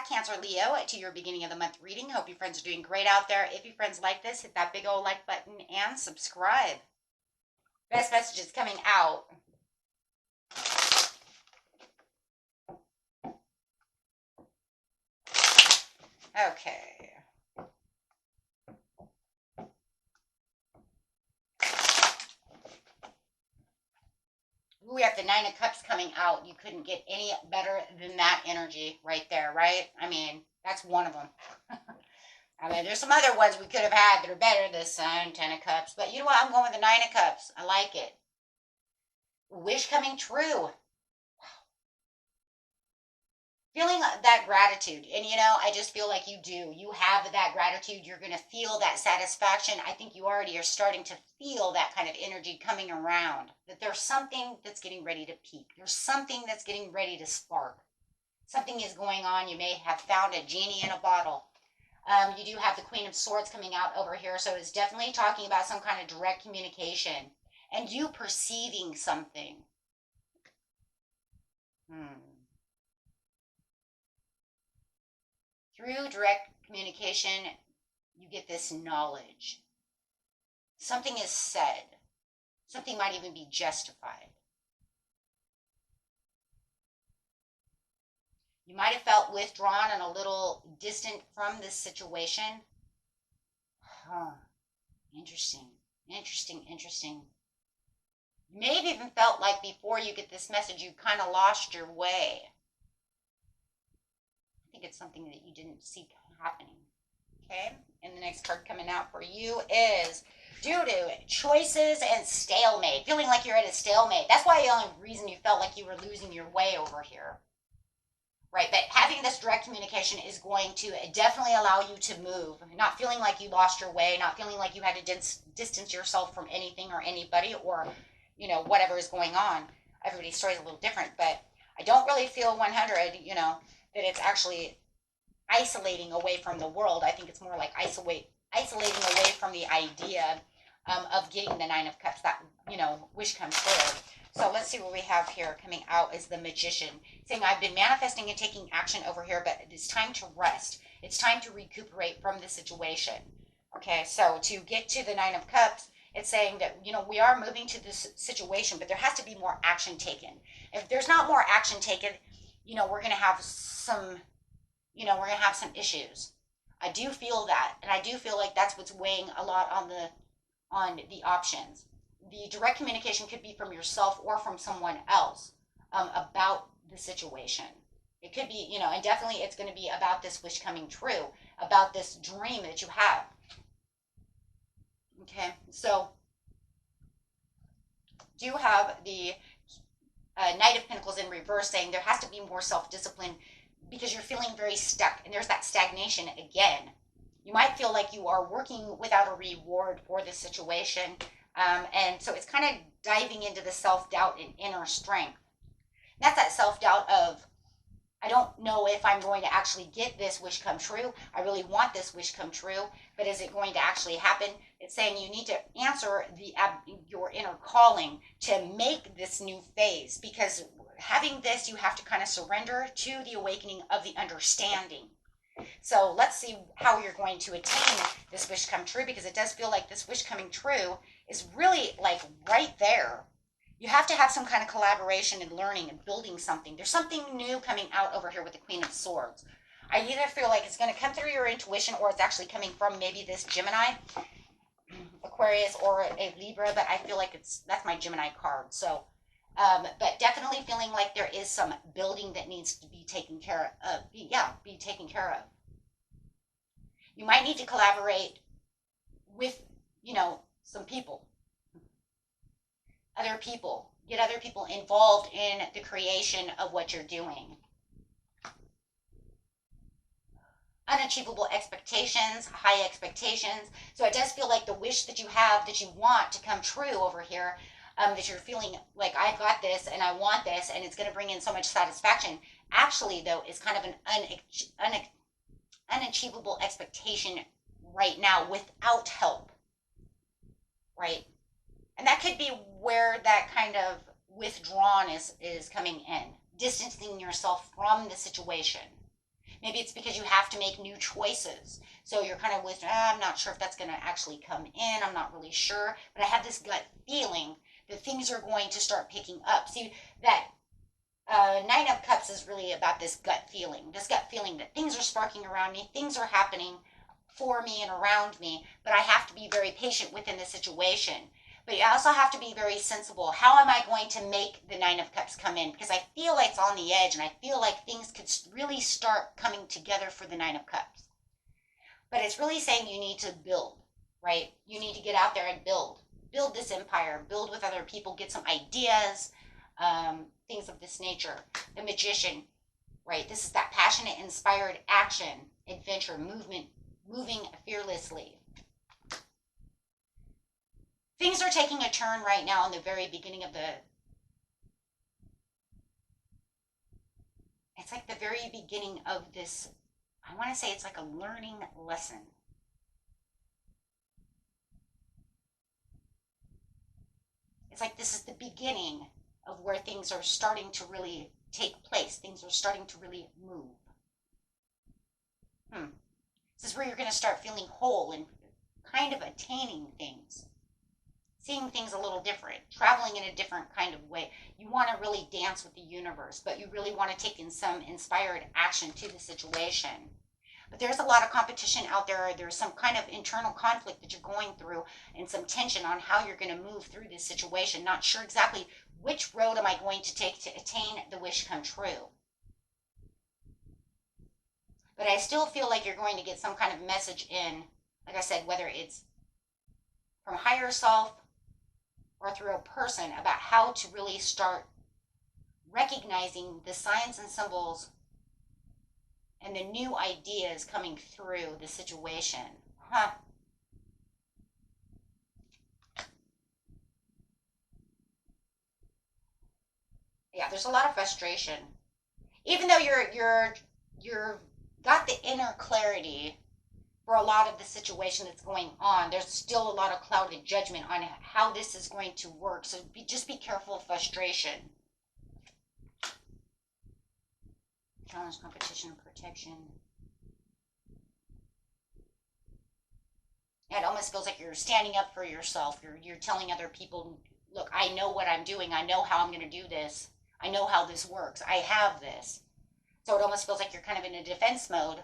back, Cancer, Leo, to your beginning of the month reading. Hope you friends are doing great out there. If you friends like this, hit that big old like button and subscribe. Best messages coming out. Okay. We have the Nine of Cups coming out. You couldn't get any better than that energy right there, right? I mean, that's one of them. I mean, there's some other ones we could have had that are better. The Sun, Ten of Cups. But you know what? I'm going with the Nine of Cups. I like it. Wish coming true. Feeling that gratitude. And you know, I just feel like you do. You have that gratitude. You're going to feel that satisfaction. I think you already are starting to feel that kind of energy coming around. That there's something that's getting ready to peak. There's something that's getting ready to spark. Something is going on. You may have found a genie in a bottle. You do have the Queen of Swords coming out over here. So it's definitely talking about some kind of direct communication. And you perceiving something. Through direct communication, you get this knowledge. Something is said. Something might even be justified. You might have felt withdrawn and a little distant from this situation. Interesting. Interesting. You may have even felt like before you get this message, you kind of lost your way. I think it's something that you didn't see happening. Okay, and the next card coming out for you is due to choices and stalemate. Feeling like you're at a stalemate. That's why the only reason you felt like you were losing your way over here. Right, but having this direct communication is going to definitely allow you to move. Not feeling like you lost your way. Not feeling like you had to distance yourself from anything or anybody or, you know, whatever is going on. Everybody's story is a little different, but I don't really feel 100, you know, that it's actually isolating away from the world. I think it's more like isolating away from the idea of getting the Nine of Cups, that, you know, wish comes true. So let's see what we have here coming out is the Magician, saying I've been manifesting and taking action over here, but it's time to rest. It's time to recuperate from the situation. Okay, so to get to the Nine of Cups, it's saying that, you know, we are moving to this situation, but there has to be more action taken. If there's not more action taken, you know, we're going to have some, you know, we're going to have some issues. I do feel that, and I do feel like that's what's weighing a lot on the options. The direct communication could be from yourself or from someone else about the situation. It could be, you know, and definitely it's going to be about this wish coming true, about this dream that you have. Okay, so do have the Knight of Pentacles in reverse, saying there has to be more self-discipline because you're feeling very stuck, and there's that stagnation again. You might feel like you are working without a reward for this situation, and so it's kind of diving into the self-doubt and inner strength. That's that self-doubt of, I don't know if I'm going to actually get this wish come true. I really want this wish come true, but is it going to actually happen? It's saying you need to answer your inner calling to make this new phase, because having this, you have to kind of surrender to the awakening of the understanding. So let's see how you're going to attain this wish come true, because it does feel like this wish coming true is really like right there. You have to have some kind of collaboration and learning and building something. There's something new coming out over here with the Queen of Swords. I either feel like it's going to come through your intuition, or it's actually coming from maybe this Gemini, Aquarius, or a Libra, but I feel like that's my Gemini card. So, but definitely feeling like there is some building that needs to be taken care of. Be taken care of. You might need to collaborate with, you know, some people. Other people. Get other people involved in the creation of what you're doing. Unachievable expectations, high expectations. So it does feel like the wish that you have, that you want to come true over here, that you're feeling like I've got this and I want this and it's going to bring in so much satisfaction. Actually, though, is kind of an unachievable expectation right now without help. Right? And that could be where that kind of withdrawn is coming in. Distancing yourself from the situation. Maybe it's because you have to make new choices. So you're kind of with, I'm not sure if that's going to actually come in. I'm not really sure. But I have this gut feeling that things are going to start picking up. See, that Nine of Cups is really about this gut feeling that things are sparking around me, things are happening for me and around me, but I have to be very patient within the situation. But I also have to be very sensible. How am I going to make the Nine of Cups come in? Because I feel like it's on the edge, and I feel like things could really start coming together for the Nine of Cups. But it's really saying you need to build, right? You need to get out there and build. Build this empire, build with other people, get some ideas, things of this nature. The Magician, right? This is that passionate, inspired action, adventure, movement, moving fearlessly. Things are taking a turn right now in the very beginning of it's like the very beginning of this, I want to say it's like a learning lesson. It's like this is the beginning of where things are starting to really take place. Things are starting to really move. This is where you're going to start feeling whole and kind of attaining things. Seeing things a little different, traveling in a different kind of way. You want to really dance with the universe, but you really want to take in some inspired action to the situation. But there's a lot of competition out there. There's some kind of internal conflict that you're going through and some tension on how you're going to move through this situation. Not sure exactly which road am I going to take to attain the wish come true. But I still feel like you're going to get some kind of message in, like I said, whether it's from higher self or through a person, about how to really start recognizing the signs and symbols and the new ideas coming through the situation. Yeah, there's a lot of frustration. Even though you're got the inner clarity for a lot of the situation that's going on, there's still a lot of clouded judgment on how this is going to work. So just be careful of frustration. Challenge, competition, protection. It almost feels like you're standing up for yourself. You're telling other people, look, I know what I'm doing. I know how I'm going to do this. I know how this works. I have this. So it almost feels like you're kind of in a defense mode.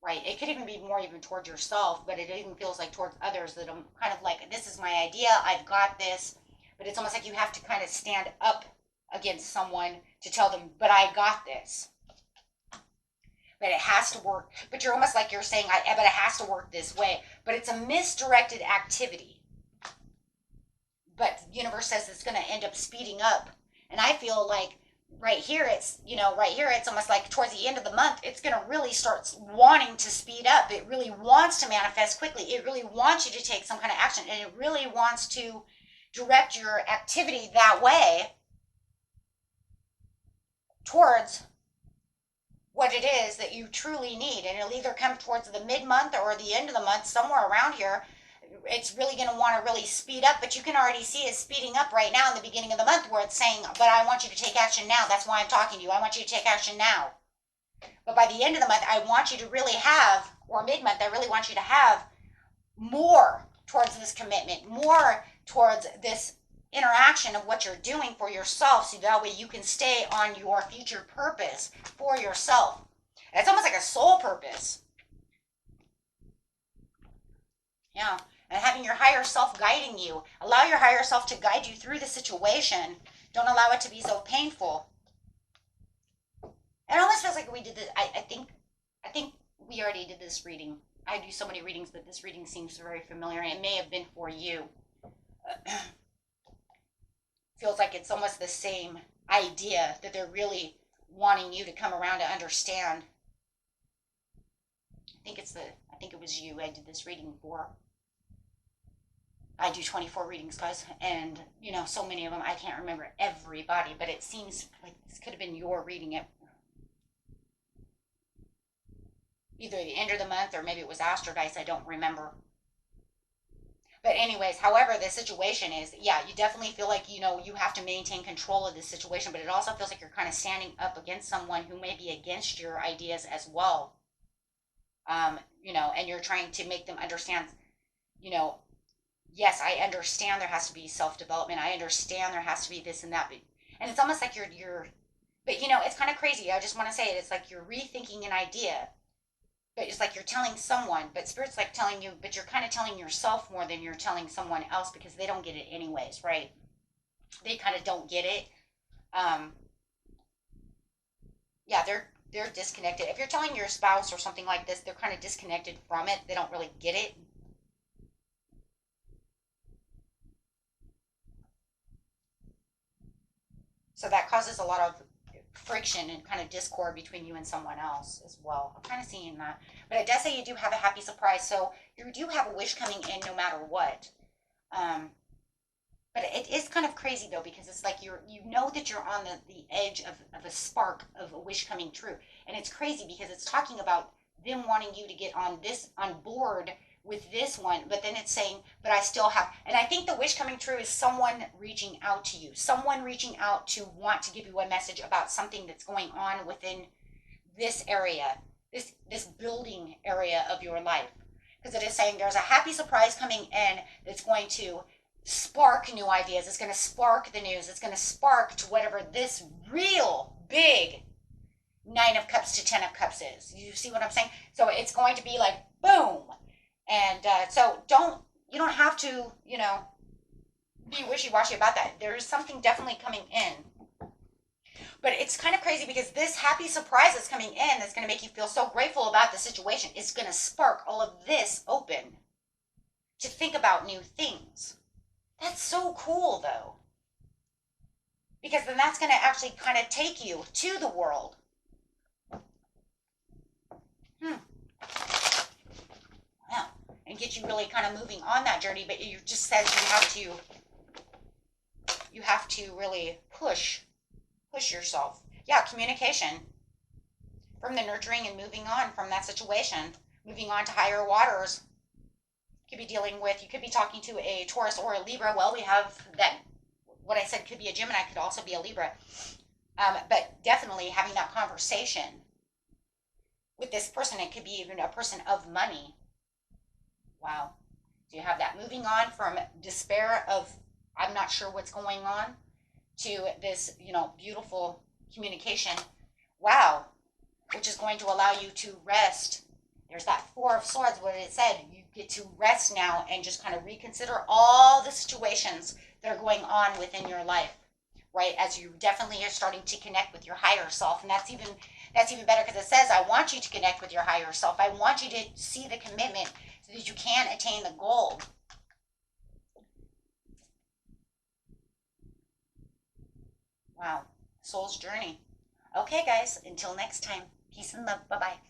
Right, it could even be more even towards yourself, but it even feels like towards others that I'm kind of like, this is my idea, I've got this, but it's almost like you have to kind of stand up against someone to tell them, but I got this. But it has to work. But you're almost like you're saying, but it has to work this way. But it's a misdirected activity. But the universe says it's going to end up speeding up. And I feel like right here it's almost like towards the end of the month it's going to really start wanting to speed up. It really wants to manifest quickly. It really wants you to take some kind of action, and it really wants to direct your activity that way towards what it is that you truly need. And it'll either come towards the mid-month or the end of the month, somewhere around here. It's really going to want to really speed up, but you can already see it speeding up right now in the beginning of the month, where it's saying, but I want you to take action now. That's why I'm talking to you. I want you to take action now. But by the end of the month, I want you to really have, or mid-month, I really want you to have more towards this commitment, more towards this interaction of what you're doing for yourself, so that way you can stay on your future purpose for yourself. And it's almost like a soul purpose. Yeah. And having your higher self guiding you. Allow your higher self to guide you through the situation. Don't allow it to be so painful. It almost feels like we did this. I think we already did this reading. I do so many readings, but this reading seems very familiar. It may have been for you. Feels like it's almost the same idea, that they're really wanting you to come around to understand. I think it was you I did this reading for. I do 24 readings, guys, and so many of them, I can't remember everybody, but it seems like this could have been your reading it. Either the end of the month or maybe it was Astro Dice, I don't remember. But anyways, however, the situation is, yeah, you definitely feel like, you have to maintain control of this situation, but it also feels like you're kind of standing up against someone who may be against your ideas as well. And you're trying to make them understand, you know, yes, I understand there has to be self-development. I understand there has to be this and that. And it's almost like but it's kind of crazy. I just want to say it. It's like you're rethinking an idea, but it's like you're telling someone, but spirit's like telling you, but you're kind of telling yourself more than you're telling someone else because they don't get it anyways, right? They kind of don't get it. Um, yeah, they're disconnected. If you're telling your spouse or something like this, they're kind of disconnected from it. They don't really get it. So that causes a lot of friction and kind of discord between you and someone else as well. I'm kind of seeing that. But it does say you do have a happy surprise. So you do have a wish coming in no matter what. Um, but it is kind of crazy though, because it's like you know that you're on the edge of a spark of a wish coming true. And it's crazy because it's talking about them wanting you to get on board with this one, but then it's saying, but I still have, and I think the wish coming true is someone reaching out to you, someone reaching out to want to give you a message about something that's going on within this area, this building area of your life. Because it is saying there's a happy surprise coming in that's going to spark new ideas. It's going to spark the news. It's going to spark to whatever this real big Nine of Cups to Ten of Cups is. You see what I'm saying? So it's going to be like boom. And so you don't have to, be wishy-washy about that. There's something definitely coming in. But it's kind of crazy because this happy surprise that's coming in that's going to make you feel so grateful about the situation is going to spark all of this open to think about new things. That's so cool, though. Because then that's going to actually kind of take you to the world. Wow. And get you really kind of moving on that journey. But you just said you have to really push yourself. Yeah, communication from the nurturing and moving on from that situation, moving on to higher waters. You could be talking to a Taurus or a Libra. Well, we have that, what I said could be a Gemini, could also be a Libra. But definitely having that conversation with this person, it could be even a person of money. Wow. So you have that moving on from despair of, I'm not sure what's going on, to this, beautiful communication. Wow. Which is going to allow you to rest. There's that Four of Swords, what it said. You get to rest now and just kind of reconsider all the situations that are going on within your life, right? As you definitely are starting to connect with your higher self. And that's even better because it says, I want you to connect with your higher self. I want you to see the commitment so that you can attain the goal. Wow. Soul's journey. Okay, guys, until next time. Peace and love. Bye-bye.